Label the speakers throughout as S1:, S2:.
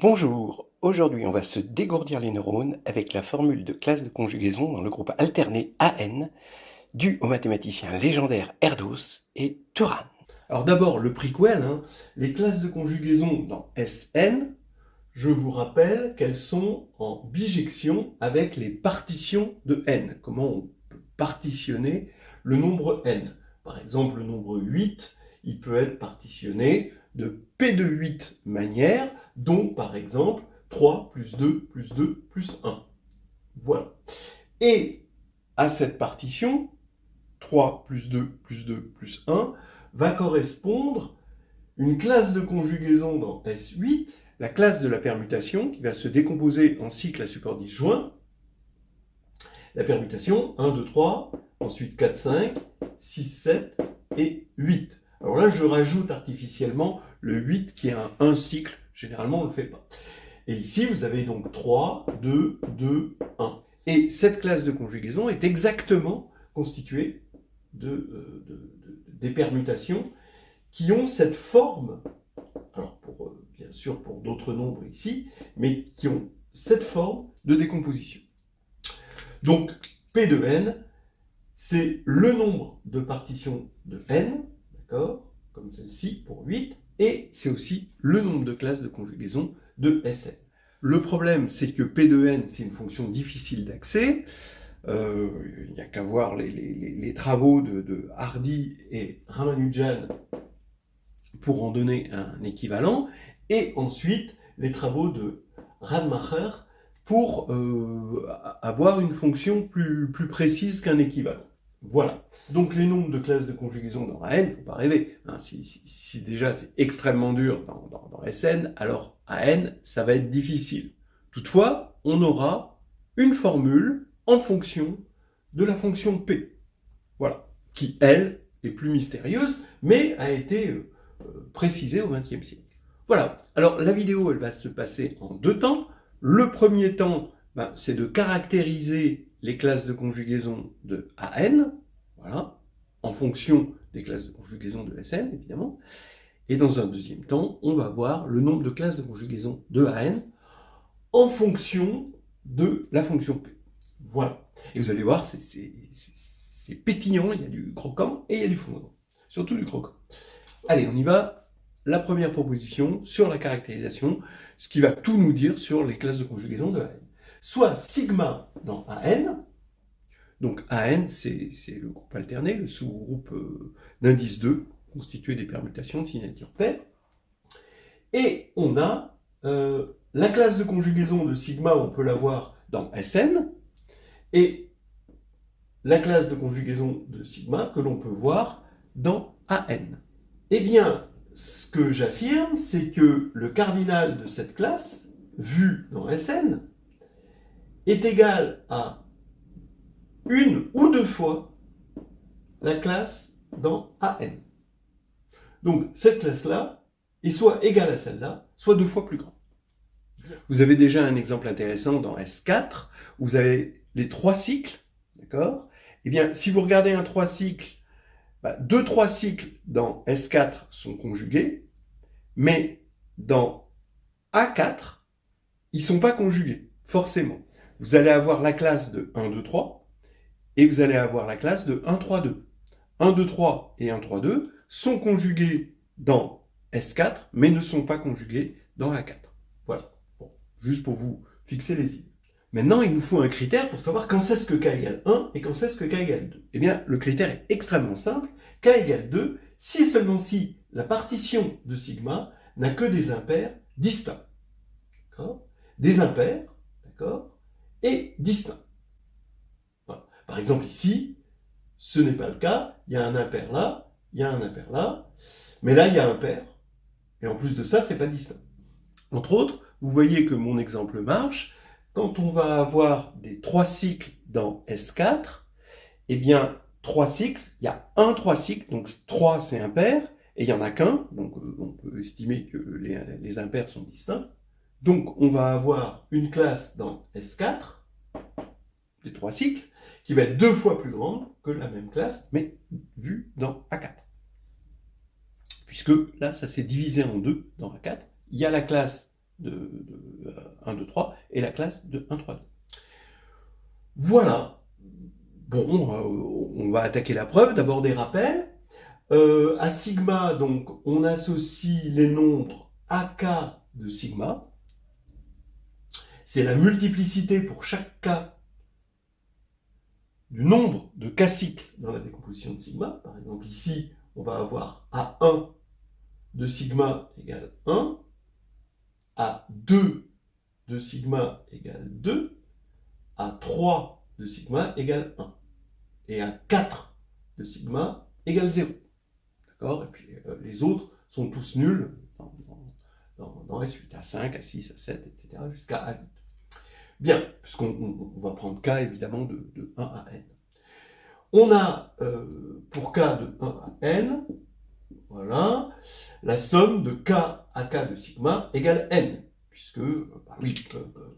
S1: Bonjour, aujourd'hui on va se dégourdir les neurones avec la formule de classe de conjugaison dans le groupe alterné AN, dû aux mathématiciens légendaires Erdos et Turan.
S2: Alors d'abord, le prequel, les classes de conjugaison dans SN, je vous rappelle qu'elles sont en bijection avec les partitions de n. Comment on peut partitionner le nombre n? Par exemple, le nombre 8, il peut être partitionné de P de 8 manières, dont par exemple 3 plus 2 plus 2 plus 1. Voilà. Et à cette partition, 3 plus 2 plus 2 plus 1, va correspondre une classe de conjugaison dans S8, la classe de la permutation, qui va se décomposer en cycles à support disjoint. La permutation, 1, 2, 3, ensuite 4, 5, 6, 7 et 8. Alors là, je rajoute artificiellement le 8 qui est un cycle. Généralement, on ne le fait pas. Et ici, vous avez donc 3, 2, 2, 1. Et cette classe de conjugaison est exactement constituée des permutations qui ont cette forme, alors bien sûr pour d'autres nombres ici, mais qui ont cette forme de décomposition. Donc P de n, c'est le nombre de partitions de n, d'accord, comme celle-ci pour 8, et c'est aussi le nombre de classes de conjugaison de Sn. Le problème, c'est que P de n, c'est une fonction difficile d'accès. Il n'y a qu'à voir les travaux de Hardy et Ramanujan pour en donner un équivalent, et ensuite les travaux de Radmacher pour avoir une fonction plus précise qu'un équivalent. Voilà. Donc les nombres de classes de conjugaison dans AN, il ne faut pas rêver. Si déjà c'est extrêmement dur dans SN, alors AN, ça va être difficile. Toutefois, on aura une formule en fonction de la fonction P. Voilà. Qui, elle, est plus mystérieuse, mais a été précisée au XXe siècle. Voilà. Alors la vidéo, elle va se passer en deux temps. Le premier temps, c'est de caractériser les classes de conjugaison de AN, voilà, en fonction des classes de conjugaison de SN, évidemment. Et dans un deuxième temps, on va voir le nombre de classes de conjugaison de AN en fonction de la fonction P. Voilà. Et vous allez voir, c'est pétillant, il y a du croquant et il y a du fondant. Surtout du croquant. Allez, on y va. La première proposition sur la caractérisation, ce qui va tout nous dire sur les classes de conjugaison de AN. Soit sigma dans AN, donc AN, c'est le groupe alterné, le sous-groupe d'indice 2, constitué des permutations de signature paire. Et on a la classe de conjugaison de sigma, on peut l'avoir dans SN, et la classe de conjugaison de sigma que l'on peut voir dans AN. Eh bien, ce que j'affirme, c'est que le cardinal de cette classe, vu dans Sn, est égal à une ou deux fois la classe dans AN. Donc cette classe-là est soit égale à celle-là, soit deux fois plus grande. Vous avez déjà un exemple intéressant dans S4, où vous avez les trois cycles, d'accord? Eh bien, si vous regardez un trois cycles, deux trois cycles dans S4 sont conjugués, mais dans A4, ils ne sont pas conjugués, forcément. Vous allez avoir la classe de 1, 2, 3, et vous allez avoir la classe de 1, 3, 2. 1, 2, 3 et 1, 3, 2 sont conjugués dans S4, mais ne sont pas conjugués dans A4. Voilà, bon, juste pour vous fixer les idées. Maintenant, il nous faut un critère pour savoir quand c'est-ce que k égale 1 et quand c'est-ce que k égale 2. Eh bien, le critère est extrêmement simple. K égale 2, si et seulement si la partition de sigma n'a que des impairs distincts. D'accord ? Des impairs, d'accord, et distincts. Voilà. Par exemple, ici, ce n'est pas le cas. Il y a un impair là, il y a un impair là, mais là, il y a un pair. Et en plus de ça, c'est pas distinct. Entre autres, vous voyez que mon exemple marche. Quand on va avoir des trois cycles dans S4, eh bien, trois cycles, il y a un trois cycles, donc 3 c'est impair, et il n'y en a qu'un, donc on peut estimer que les impairs sont distincts. Donc on va avoir une classe dans S4, des trois cycles, qui va être deux fois plus grande que la même classe, mais vue dans A4. Puisque là, ça s'est divisé en deux dans A4. Il y a la classe de 1, 2, 3 et la classe de 1, 3, 2. Voilà. Bon, on va attaquer la preuve. D'abord des rappels. À sigma, donc, on associe les nombres AK de sigma. C'est la multiplicité pour chaque K du nombre de K-cycles dans la décomposition de sigma. Par exemple, ici, on va avoir A1 de sigma égale 1, A2 de sigma égale 2, A3 de sigma égale 1, et A4 de sigma égale 0. D'accord? Et puis les autres sont tous nuls dans S8, A5, A6, A7, etc., jusqu'à A8. Bien, puisqu'on va prendre K évidemment de 1 à N. On a pour K de 1 à N, voilà, la somme de K à K de sigma égale N, puisque, bah oui,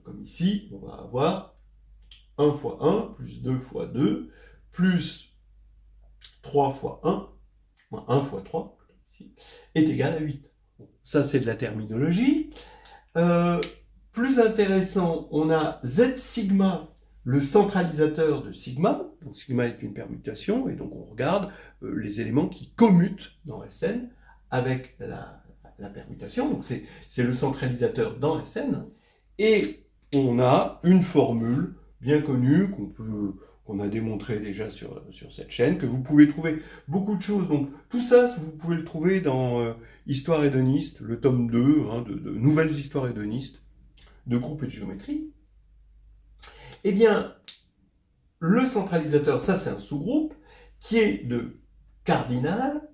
S2: comme ici, on va avoir 1 fois 1, plus 2 fois 2, plus 3 fois 1, moins 1 fois 3, ici, est égal à 8. Bon, ça, c'est de la terminologie. Plus intéressant, on a Z sigma, le centralisateur de sigma. Donc sigma est une permutation, et donc on regarde les éléments qui commutent dans Sn avec la permutation. Donc c'est le centralisateur dans Sn. Et on a une formule bien connue qu'on a démontré déjà sur cette chaîne, que vous pouvez trouver beaucoup de choses. Donc tout ça, vous pouvez le trouver dans Histoire hédoniste, le tome 2, hein, de nouvelles histoires hédonistes, de groupes et de géométrie. Eh bien, le centralisateur, ça c'est un sous-groupe, qui est de cardinal,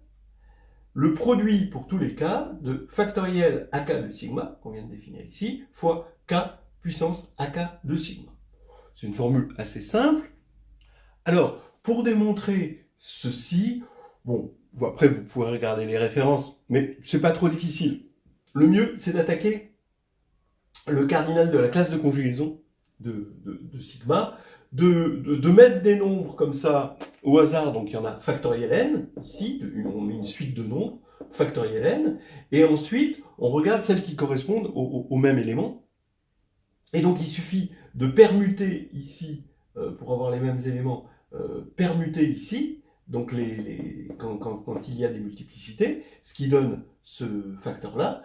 S2: le produit pour tous les cas de factoriel AK de sigma, qu'on vient de définir ici, fois K puissance AK de sigma. C'est une formule assez simple. Alors, pour démontrer ceci, bon, après vous pourrez regarder les références, mais c'est pas trop difficile. Le mieux, c'est d'attaquer le cardinal de la classe de conjugaison de sigma, de mettre des nombres comme ça au hasard, donc il y en a factoriel n, ici, on met une suite de nombres, factoriel n, et ensuite on regarde celles qui correspondent au même élément, et donc il suffit de permuter ici, pour avoir les mêmes éléments, permuter ici, donc quand il y a des multiplicités, ce qui donne ce facteur-là,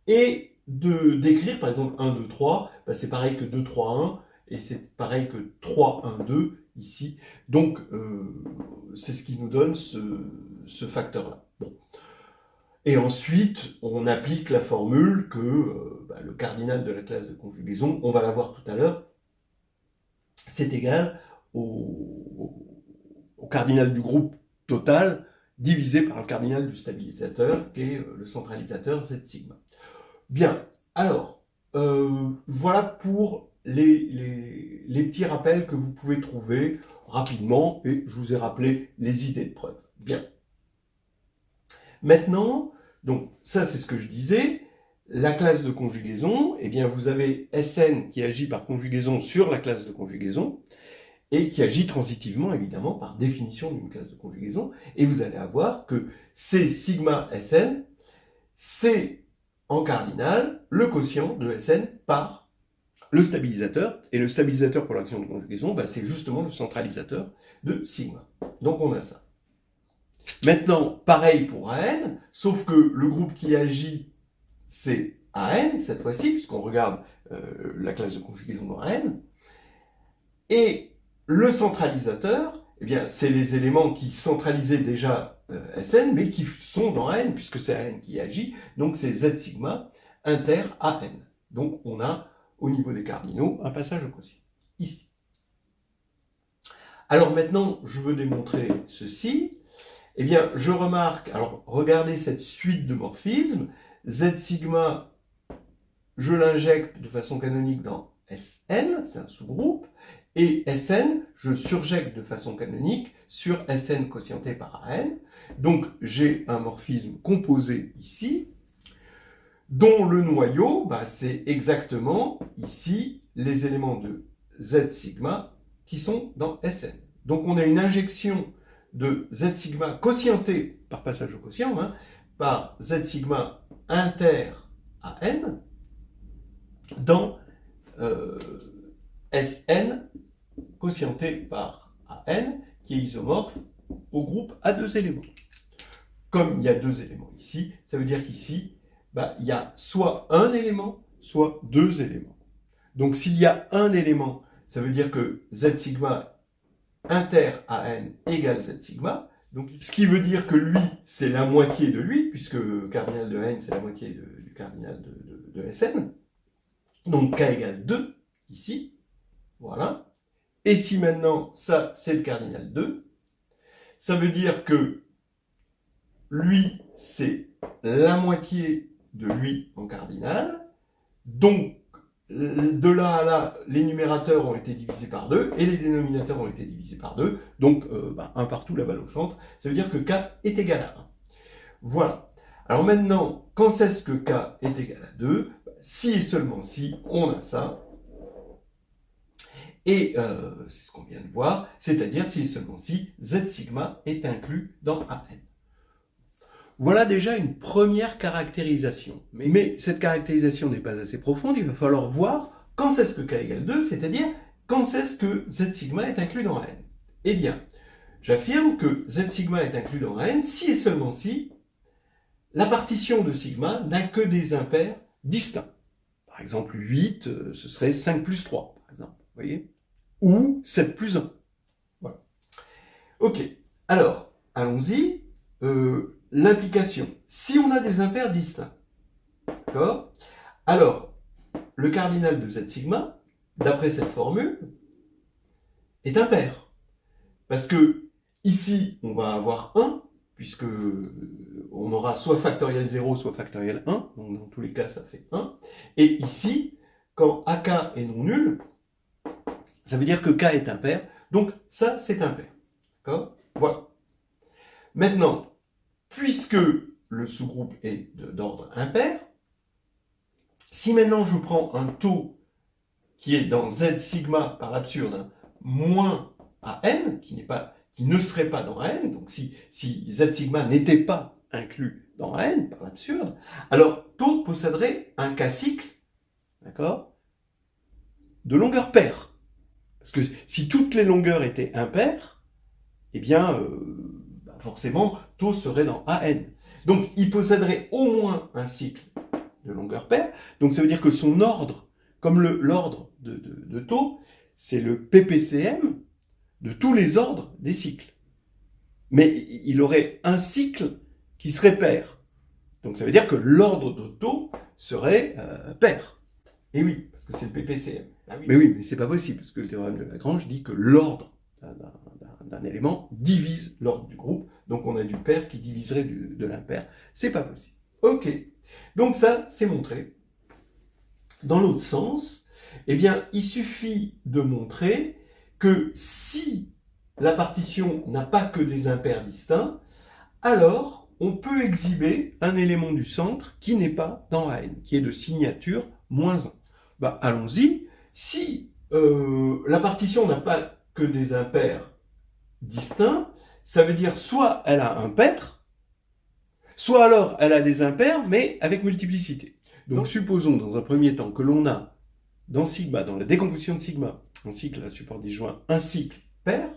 S2: et de d'écrire par exemple 1, 2, 3, bah c'est pareil que 2, 3, 1, et c'est pareil que 3, 1, 2 ici. Donc c'est ce qui nous donne ce facteur-là. Bon. Et ensuite, on applique la formule que le cardinal de la classe de conjugaison, on va la voir tout à l'heure, c'est égal au cardinal du groupe total divisé par le cardinal du stabilisateur, qui est le centralisateur Z sigma. Bien, alors, voilà pour les petits rappels que vous pouvez trouver rapidement, et je vous ai rappelé les idées de preuve. Bien. Maintenant, donc ça c'est ce que je disais, la classe de conjugaison, eh bien vous avez Sn qui agit par conjugaison sur la classe de conjugaison, et qui agit transitivement, évidemment, par définition d'une classe de conjugaison, et vous allez avoir que C sigma Sn, c'est en cardinal le quotient de Sn par le stabilisateur, et le stabilisateur pour l'action de conjugaison, bah, c'est justement le centralisateur de sigma. Donc on a ça. Maintenant, pareil pour AN, sauf que le groupe qui agit, c'est AN, cette fois-ci, puisqu'on regarde la classe de conjugaison dans AN, et le centralisateur, eh bien, c'est les éléments qui centralisaient déjà Sn, mais qui sont dans AN, puisque c'est AN qui agit, donc c'est Z sigma inter AN. Donc on a, au niveau des cardinaux, un passage au quotient, ici. Alors maintenant, je veux démontrer ceci. Eh bien, je remarque, alors regardez cette suite de morphismes, Z sigma, je l'injecte de façon canonique dans Sn, c'est un sous-groupe, et Sn, je surjecte de façon canonique sur Sn quotienté par An. Donc j'ai un morphisme composé ici, dont le noyau, bah, c'est exactement ici les éléments de Z sigma qui sont dans Sn. Donc on a une injection de Z sigma quotienté par passage au quotient, hein, par Z sigma inter An dans Sn quotienté par An qui est isomorphe au groupe à deux éléments. Comme il y a deux éléments ici, ça veut dire qu'ici, il y a soit un élément, soit deux éléments. Donc s'il y a un élément, ça veut dire que Z sigma inter AN égale Z sigma. Donc, ce qui veut dire que lui, c'est la moitié de lui, puisque le cardinal de N, c'est la moitié du cardinal de Sn. Donc K égale 2, ici. Voilà. Et si maintenant, ça, c'est le cardinal 2, ça veut dire que lui, c'est la moitié de lui en cardinal. Donc, de là à là, les numérateurs ont été divisés par 2 et les dénominateurs ont été divisés par 2. Donc, 1 partout, la balle au centre. Ça veut dire que K est égal à 1. Voilà. Alors maintenant, quand c'est-ce que K est égal à 2 ? Si et seulement si, on a ça. Et c'est ce qu'on vient de voir, c'est-à-dire si et seulement si Z sigma est inclus dans AN. Voilà déjà une première caractérisation. Mais cette caractérisation n'est pas assez profonde, il va falloir voir quand c'est-ce que K égale 2, c'est-à-dire quand c'est-ce que Z sigma est inclus dans AN. Eh bien, j'affirme que Z sigma est inclus dans AN si et seulement si la partition de sigma n'a que des impairs distincts. Par exemple, 8, ce serait 5 plus 3, par exemple, vous voyez ? Ou 7 plus 1. Voilà. Ok, alors, allons-y. L'implication. Si on a des impairs distincts, d'accord ? Alors, le cardinal de Z sigma, d'après cette formule, est impair. Parce que ici, on va avoir 1, puisque on aura soit factoriel 0, soit factoriel 1, donc dans tous les cas, ça fait 1. Et ici, quand AK est non nul, ça veut dire que K est impair, donc ça, c'est impair. D'accord ? Voilà. Maintenant, puisque le sous-groupe est d'ordre impair, si maintenant je prends un taux qui est dans Z sigma, par l'absurde, moins AN, qui ne serait pas dans AN, donc si Z sigma n'était pas inclus dans AN, par l'absurde, alors taux posséderait un K cycle, d'accord, de longueur paire. Parce que si toutes les longueurs étaient impaires, eh bien, forcément, taux serait dans AN. Donc, il posséderait au moins un cycle de longueur paire. Donc, ça veut dire que son ordre, comme l'ordre de taux, c'est le PPCM de tous les ordres des cycles. Mais il aurait un cycle qui serait pair. Donc, ça veut dire que l'ordre de taux serait pair. Et oui, parce que c'est le PPCM. Ah oui. Mais oui, mais c'est pas possible, parce que le théorème de Lagrange dit que l'ordre d'un élément divise l'ordre du groupe, donc on a du pair qui diviserait de l'impair, c'est pas possible. Ok, donc ça, c'est montré. Dans l'autre sens, eh bien, il suffit de montrer que si la partition n'a pas que des impairs distincts, alors on peut exhiber un élément du centre qui n'est pas dans AN, qui est de signature -1. Allons-y. Si la partition n'a pas que des impairs distincts, ça veut dire soit elle a un pair, soit alors elle a des impairs, mais avec multiplicité. Donc supposons dans un premier temps que l'on a dans sigma, dans la décomposition de sigma, un cycle à support disjoint, un cycle pair,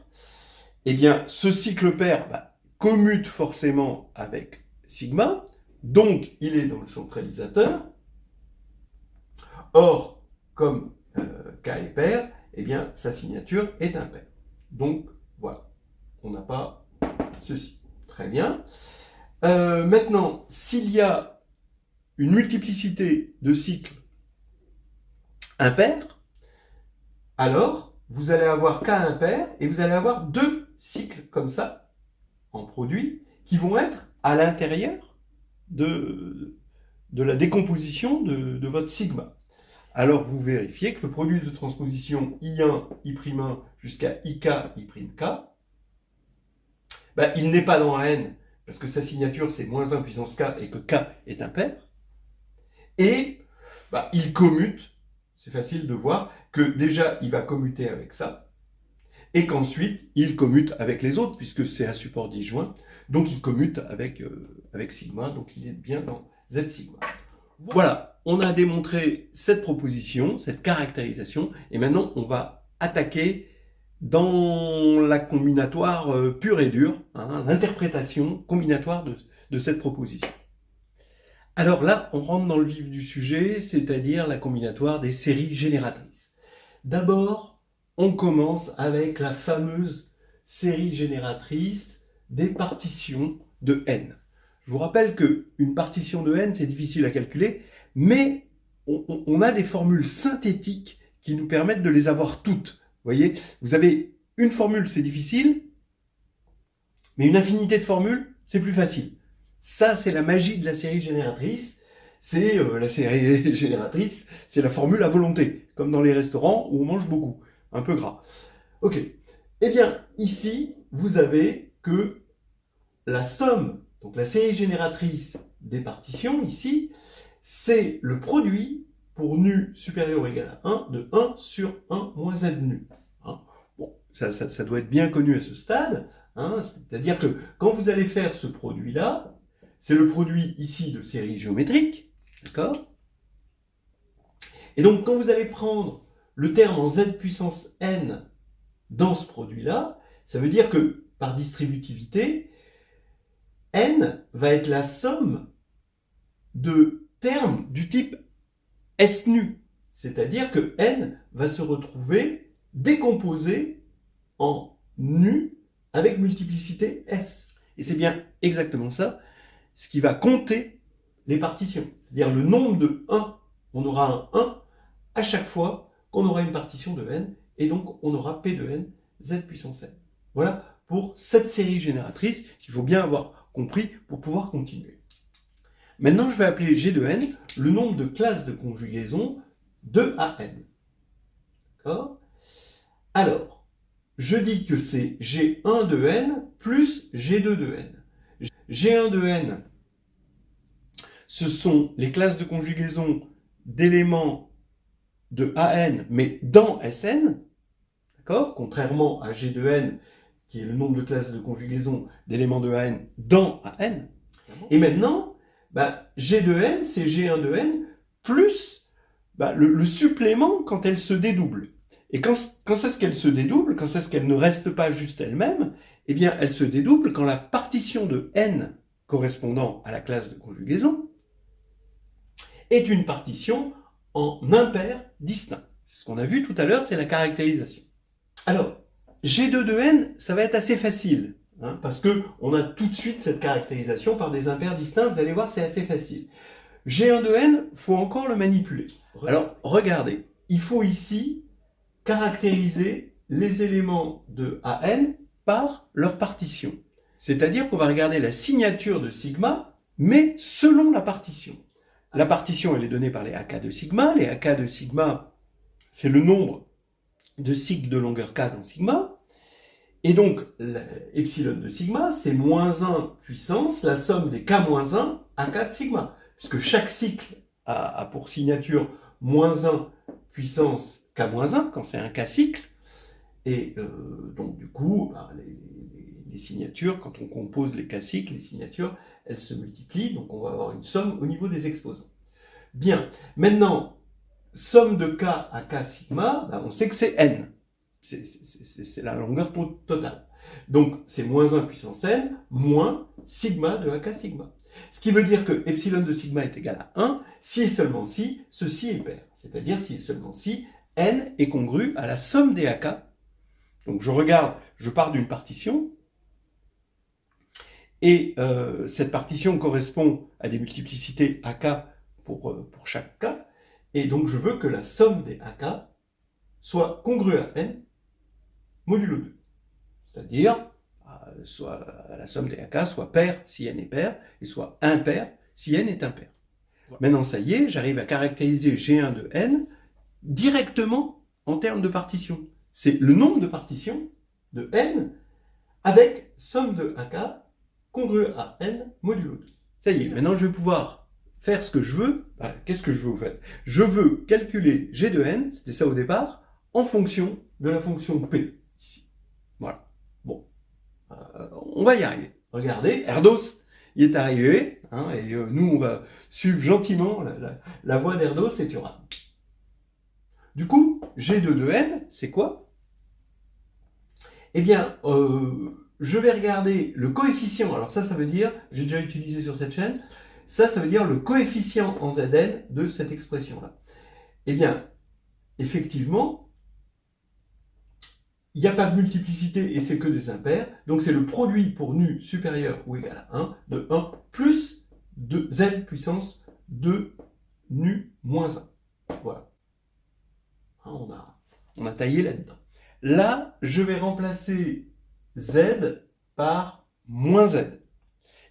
S2: eh bien ce cycle pair commute forcément avec sigma, donc il est dans le centralisateur. Or, comme K est pair, eh bien sa signature est impair. Donc voilà, on n'a pas ceci. Très bien. Maintenant, s'il y a une multiplicité de cycles impairs, alors vous allez avoir K impair et vous allez avoir deux cycles comme ça, en produit, qui vont être à l'intérieur de la décomposition de votre sigma. Alors vous vérifiez que le produit de transposition I1, I'1 jusqu'à IK, I'K, il n'est pas dans AN, parce que sa signature c'est -1 puissance K et que K est impair. Et il commute, c'est facile de voir que déjà il va commuter avec ça, et qu'ensuite il commute avec les autres, puisque c'est un support disjoint, donc il commute avec sigma, donc il est bien dans Z sigma. Voilà, on a démontré cette proposition, cette caractérisation, et maintenant on va attaquer dans la combinatoire pure et dure, hein, l'interprétation combinatoire de cette proposition. Alors là, on rentre dans le vif du sujet, c'est-à-dire la combinatoire des séries génératrices. D'abord, on commence avec la fameuse série génératrice des partitions de n. Je vous rappelle qu'une partition de n, c'est difficile à calculer, mais on a des formules synthétiques qui nous permettent de les avoir toutes. Vous voyez, vous avez une formule, c'est difficile, mais une infinité de formules, c'est plus facile. Ça, c'est la magie de la série génératrice. C'est la série génératrice, c'est la formule à volonté, comme dans les restaurants où on mange beaucoup, un peu gras. Ok. Eh bien, ici, vous avez que la somme, donc la série génératrice des partitions, ici, c'est le produit pour nu supérieur ou égal à 1 de 1 sur 1 moins z nu. Hein, bon, ça doit être bien connu à ce stade. Hein, c'est-à-dire que quand vous allez faire ce produit-là, c'est le produit ici de séries géométriques. D'accord? Et donc, quand vous allez prendre le terme en z puissance n dans ce produit-là, ça veut dire que, par distributivité, n va être la somme de termes du type S nu. C'est-à-dire que n va se retrouver décomposé en nu avec multiplicité S. Et c'est bien exactement ça, ce qui va compter les partitions. C'est-à-dire le nombre de 1. On aura un 1 à chaque fois qu'on aura une partition de n, et donc on aura P de n, z puissance n. Voilà pour cette série génératrice qu'il faut bien avoir compris pour pouvoir continuer. Maintenant, je vais appeler G de n le nombre de classes de conjugaison de AN. D'accord? Alors, je dis que c'est G1 de n plus G2 de n. G1 de n, ce sont les classes de conjugaison d'éléments de AN, mais dans Sn, d'accord? Contrairement à G de n, qui est le nombre de classes de conjugaison d'éléments de AN dans AN. Et maintenant, G de n, c'est G1 de n plus le supplément quand elle se dédouble. Et quand c'est-ce qu'elle se dédouble, quand c'est-ce qu'elle ne reste pas juste elle-même, eh bien, elle se dédouble quand la partition de n correspondant à la classe de conjugaison est une partition en impair distinct. C'est ce qu'on a vu tout à l'heure, c'est la caractérisation. Alors, G2 de n, ça va être assez facile, hein, parce qu'on a tout de suite cette caractérisation par des impairs distincts, vous allez voir, c'est assez facile. G1 de n, il faut encore le manipuler. Alors, regardez, il faut ici caractériser les éléments de AN par leur partition. C'est-à-dire qu'on va regarder la signature de sigma, mais selon la partition. La partition, elle est donnée par les AK de sigma. Les AK de sigma, c'est le nombre de cycles de longueur K dans sigma. Et donc, epsilon de sigma, c'est moins 1 puissance la somme des K-1 AK de sigma. Puisque chaque cycle a pour signature moins 1 puissance K-1, quand c'est un K-cycle. Et donc, du coup, les signatures, quand on compose les K-cycles, les signatures, elles se multiplient. Donc, on va avoir une somme au niveau des exposants. Bien. Maintenant, somme de K à K sigma, on sait que c'est n. C'est la longueur totale. Donc, c'est moins 1 puissance n moins sigma de AK sigma. Ce qui veut dire que epsilon de sigma est égal à 1 si et seulement si ceci est pair. C'est-à-dire si et seulement si n est congru à la somme des AK. Donc, je pars d'une partition, et cette partition correspond à des multiplicités AK pour chaque K, et donc je veux que la somme des AK soit congrue à n modulo 2. C'est-à-dire, soit la somme des AK soit paire si n est pair, et soit impair si n est impair. Maintenant, ça y est, j'arrive à caractériser G1 de n directement en termes de partition. C'est le nombre de partitions de n avec somme de AK congrue à n modulo 2. Ça y est, maintenant je vais pouvoir faire ce que je veux. Qu'est-ce que je veux au fait? Je veux calculer G de n, c'était ça au départ, en fonction de la fonction P, ici. Voilà. Bon. On va y arriver. Regardez, Erdos, il est arrivé, hein, et nous, on va suivre gentiment la voie d'Erdos et Turan. Du coup, G2 de n, c'est quoi? Eh bien, je vais regarder le coefficient. Alors ça veut dire, j'ai déjà utilisé sur cette chaîne, ça veut dire le coefficient en Zn de cette expression-là. Eh bien, effectivement, il n'y a pas de multiplicité et c'est que des impairs, donc c'est le produit pour nu supérieur ou égal à 1 de 1 plus de z puissance 2 nu moins 1. Voilà. On a taillé là-dedans. Là, je vais remplacer z par moins z.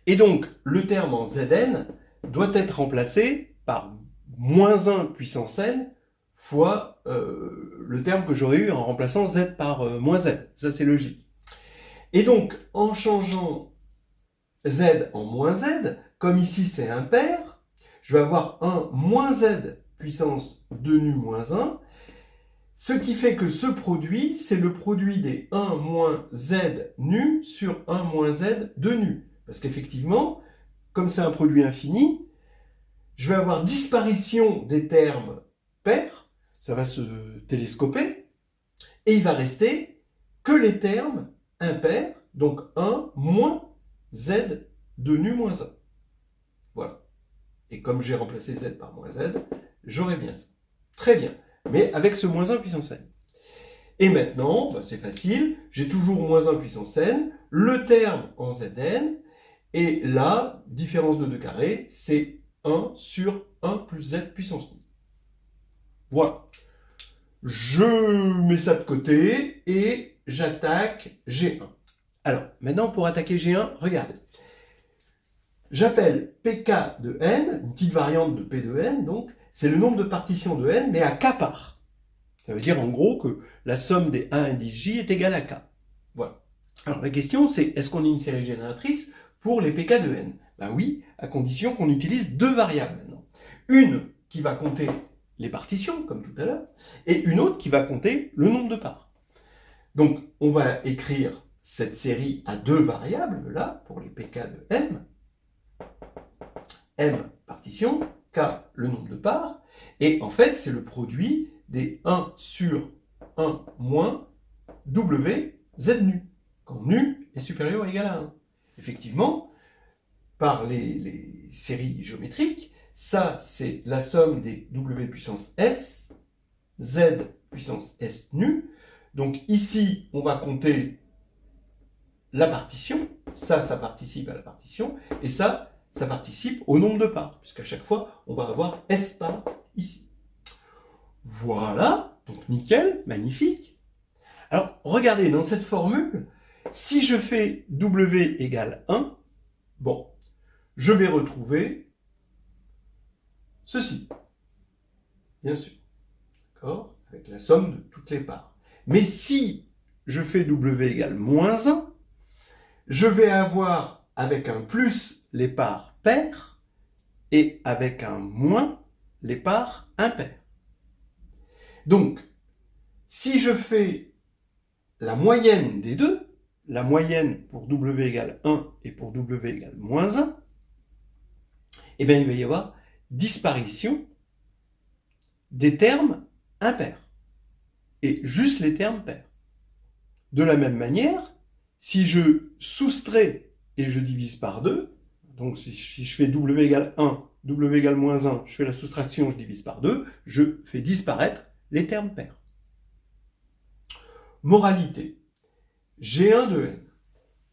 S2: Et donc, le terme en Zn doit être remplacé par moins 1 puissance n fois le terme que j'aurais eu en remplaçant z par moins z. Ça, c'est logique. Et donc, en changeant z en moins z, comme ici c'est impair, je vais avoir 1 moins z puissance 2 nu moins 1, ce qui fait que ce produit, c'est le produit des 1 moins z nu sur 1 moins z de nu. Parce qu'effectivement, comme c'est un produit infini, je vais avoir disparition des termes pairs, ça va se télescoper, et il va rester que les termes impairs, donc 1 moins z de nu moins 1. Voilà. Et comme j'ai remplacé z par moins z, j'aurai bien ça. Très bien. Mais avec ce moins 1 puissance n. Et maintenant, c'est facile, j'ai toujours moins 1 puissance n, le terme en Zn, et là, différence de 2 carrés, c'est 1 sur 1 plus z puissance nu. Voilà. Je mets ça de côté et j'attaque G1. Alors, maintenant, pour attaquer G1, regardez. J'appelle Pk de n, une petite variante de P de n, donc, c'est le nombre de partitions de n, mais à k part. Ça veut dire, en gros, que la somme des 1 indices J est égale à k. Voilà. Alors, la question, c'est, est-ce qu'on a une série génératrice pour les Pk de n? Ben oui, à condition qu'on utilise deux variables maintenant. Une qui va compter les partitions, comme tout à l'heure, et une autre qui va compter le nombre de parts. Donc, on va écrire cette série à deux variables, là, pour les Pk de m. M partition, K le nombre de parts, et en fait, c'est le produit des 1 sur 1 moins W Z nu, quand nu est supérieur ou égal à 1. Effectivement, par les séries géométriques, ça, c'est la somme des W puissance S, Z puissance S nu. Donc ici, on va compter la partition. Ça participe à la partition. Et ça participe au nombre de parts, puisqu'à chaque fois, on va avoir S parts ici. Voilà, donc nickel, magnifique. Alors, regardez, dans cette formule, si je fais W égale 1, bon, je vais retrouver ceci, bien sûr, d'accord, avec la somme de toutes les parts. Mais si je fais W égale moins 1, je vais avoir avec un plus les parts paires et avec un moins les parts impaires. Donc, si je fais la moyenne des deux, la moyenne pour W égale 1 et pour W égale moins 1, eh bien, il va y avoir disparition des termes impairs et juste les termes pairs. De la même manière, si je soustrais et je divise par 2, donc si je fais W égale 1, W égale moins 1, je fais la soustraction, je divise par 2, je fais disparaître les termes pairs. Moralité. G1 de n.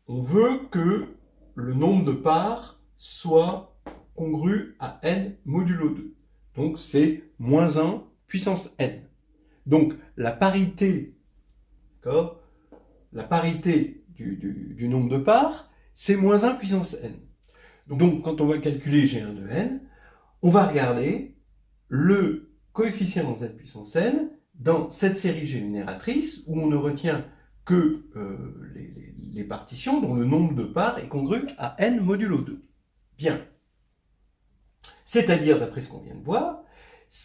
S2: On veut que le nombre de parts soit congru à n modulo 2. Donc c'est moins 1 puissance n. Donc la parité, d'accord, la parité du nombre de parts, c'est moins 1 puissance n. Donc quand on va calculer G1 de n, on va regarder le coefficient en z puissance n dans cette série génératrice où on ne retient que les partitions dont le nombre de parts est congru à n modulo 2. Bien. C'est-à-dire, d'après ce qu'on vient de voir,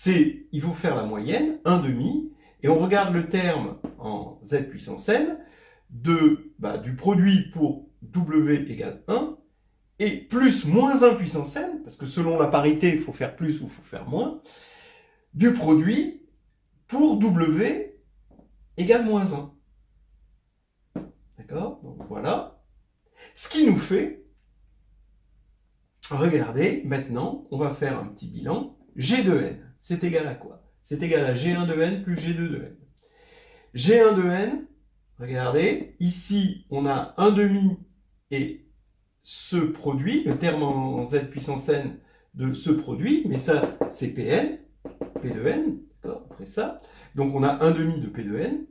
S2: il faut faire la moyenne, 1 demi, et on regarde le terme en z puissance n du produit pour W égale 1 et plus moins 1 puissance n, parce que selon la parité, il faut faire plus ou il faut faire moins, du produit pour W égale moins 1. D'accord? Donc voilà. Ce qui nous fait, regardez, maintenant, on va faire un petit bilan. G de n, c'est égal à quoi? C'est égal à G1 de n plus G2 de n. G1 de n, regardez, ici, on a 1 demi et ce produit, le terme en z puissance n de ce produit, mais ça, c'est Pn, P de n, d'accord, après ça. Donc on a 1 demi de P de n,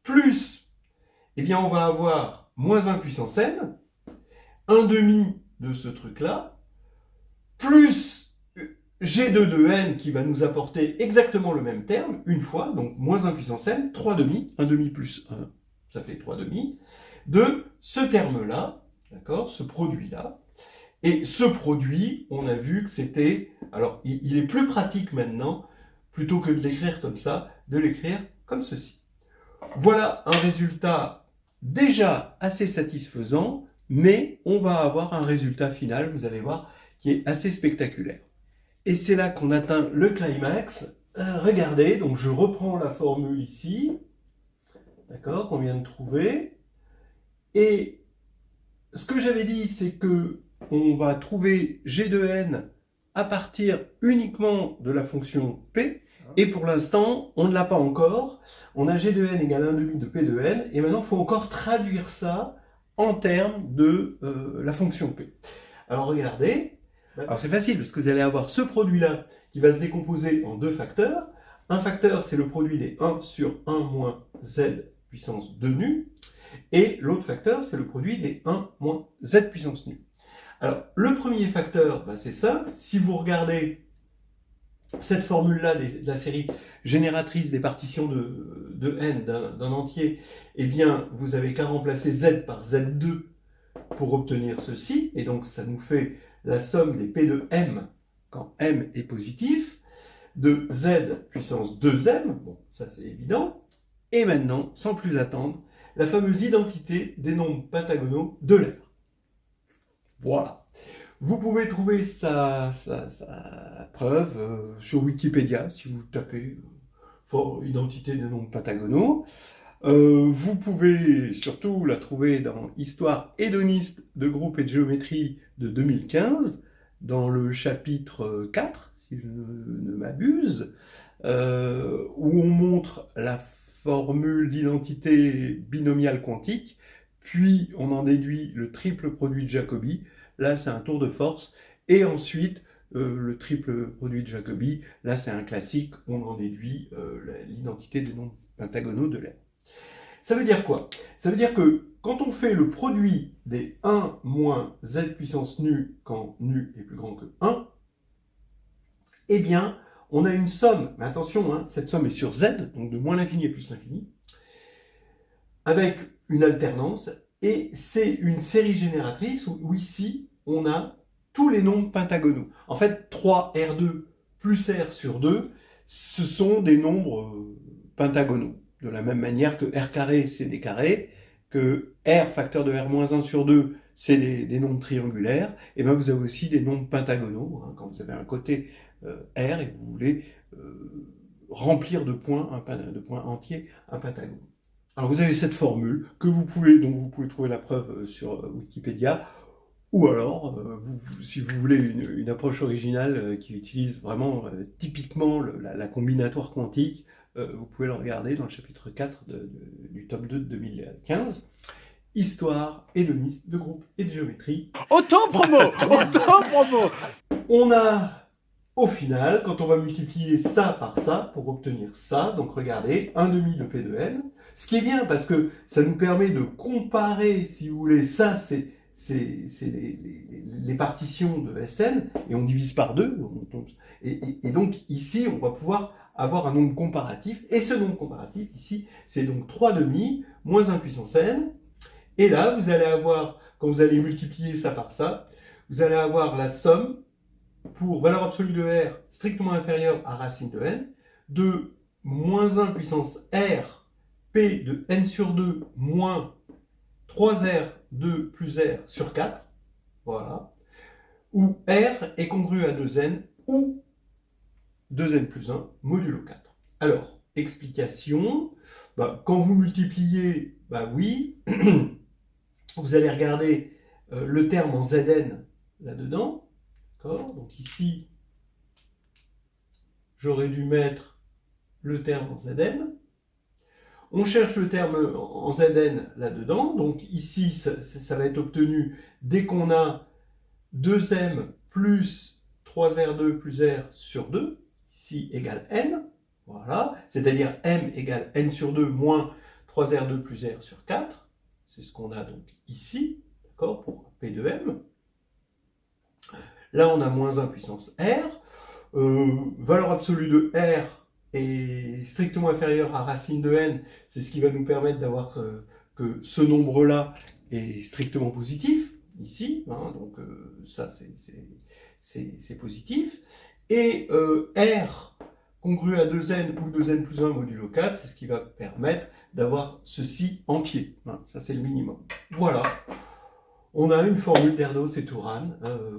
S2: plus, eh bien on va avoir moins 1 puissance n, 1 demi de ce truc-là, plus G2 de n qui va nous apporter exactement le même terme, une fois, donc moins 1 puissance n, 3 demi, 1 demi plus 1, ça fait 3 demi, de ce terme-là, d'accord, ce produit-là. Et ce produit, on a vu que c'était, alors il est plus pratique maintenant, plutôt que de l'écrire comme ça, de l'écrire comme ceci. Voilà un résultat déjà assez satisfaisant, mais on va avoir un résultat final, vous allez voir, qui est assez spectaculaire. Et c'est là qu'on atteint le climax. Regardez, donc je reprends la formule ici, d'accord, qu'on vient de trouver. Et ce que j'avais dit, c'est que on va trouver G de n à partir uniquement de la fonction P. Et pour l'instant, on ne l'a pas encore. On a G de n égale 1 demi de P de n. Et maintenant, il faut encore traduire ça en termes de la fonction P. Alors regardez. Alors c'est facile, parce que vous allez avoir ce produit-là qui va se décomposer en deux facteurs. Un facteur, c'est le produit des 1 sur 1 moins z puissance 2 nu. Et l'autre facteur, c'est le produit des 1 moins z puissance nu. Alors, le premier facteur, c'est simple. Si vous regardez cette formule-là de la série génératrice des partitions de n d'un entier, eh bien, vous avez qu'à remplacer z par z2 pour obtenir ceci. Et donc, ça nous fait la somme des p de m, quand m est positif, de z puissance 2m. Bon, ça c'est évident. Et maintenant, sans plus attendre, la fameuse identité des nombres pentagonaux de l'être. Voilà. Vous pouvez trouver sa preuve sur Wikipédia, si vous tapez identité des nombres pentagonaux. Vous pouvez surtout la trouver dans Histoire hédoniste de groupe et de géométrie de 2015, dans le chapitre 4, si je ne m'abuse, où on montre la formule d'identité binomiale quantique, puis on en déduit le triple produit de Jacobi. Là, c'est un tour de force. Et ensuite, le triple produit de Jacobi, là, c'est un classique, on en déduit l'identité des nombres pentagonaux de l'être. Ça veut dire quoi? Ça veut dire que quand on fait le produit des 1 moins z puissance nu quand nu est plus grand que 1, eh bien, on a une somme, mais attention, hein, cette somme est sur z, donc de moins l'infini et plus l'infini, avec une alternance, et c'est une série génératrice où ici, on a tous les nombres pentagonaux. En fait, 3R2 plus R sur 2, ce sont des nombres pentagonaux. De la même manière que R carré, c'est des carrés, que R facteur de R-1 sur 2, c'est des nombres triangulaires, et bien vous avez aussi des nombres pentagonaux, hein, quand vous avez un côté R et que vous voulez remplir de points entiers un pentagone. Alors vous avez cette formule dont vous pouvez trouver la preuve sur Wikipédia, ou alors, si vous voulez une approche originale qui utilise vraiment typiquement la combinatoire quantique, vous pouvez le regarder dans le chapitre 4 du tome 2 de 2015. Histoire hédoniste de groupe et de géométrie.
S1: Autant promo.
S2: On a, au final, quand on va multiplier ça par ça, pour obtenir ça, donc regardez, 1 demi de P de n, ce qui est bien parce que ça nous permet de comparer, si vous voulez, ça c'est les partitions de Sn, et on divise par 2, et donc ici on va pouvoir avoir un nombre comparatif, et ce nombre comparatif ici, c'est donc 3 demi moins 1 puissance n, et là vous allez avoir, quand vous allez multiplier ça par ça, vous allez avoir la somme pour valeur absolue de R strictement inférieure à racine de n, de moins 1 puissance R, P de n sur 2 moins 3R2 plus R sur 4, voilà. où R est congru à 2n ou 2n plus 1 modulo 4. Alors, explication, quand vous multipliez, oui, vous allez regarder le terme en Zn là-dedans, d'accord? Donc ici, j'aurais dû mettre le terme en Zn. On cherche le terme en Zn là-dedans, donc ici, ça va être obtenu dès qu'on a 2m plus 3r2 plus r sur 2, ici égale n, voilà, c'est-à-dire m égale n sur 2 moins 3r2 plus r sur 4, c'est ce qu'on a donc ici, d'accord, pour P de m. Là, on a moins 1 puissance r, valeur absolue de r est strictement inférieure à racine de n, c'est ce qui va nous permettre d'avoir que ce nombre-là est strictement positif, ici, hein, donc ça c'est positif, et R congru à 2n ou 2n plus 1 modulo 4, c'est ce qui va permettre d'avoir ceci entier, hein, ça c'est le minimum. Voilà, on a une formule d'Erdos et Turan,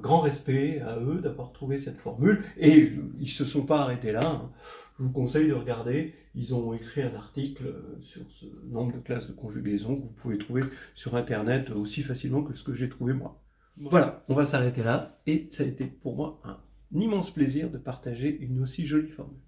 S2: grand respect à eux d'avoir trouvé cette formule, et ils ne se sont pas arrêtés là, hein. Je vous conseille de regarder, ils ont écrit un article sur ce nombre de classes de conjugaison que vous pouvez trouver sur internet aussi facilement que ce que j'ai trouvé moi. Voilà, on va s'arrêter là, et ça a été pour moi un immense plaisir de partager une aussi jolie formule.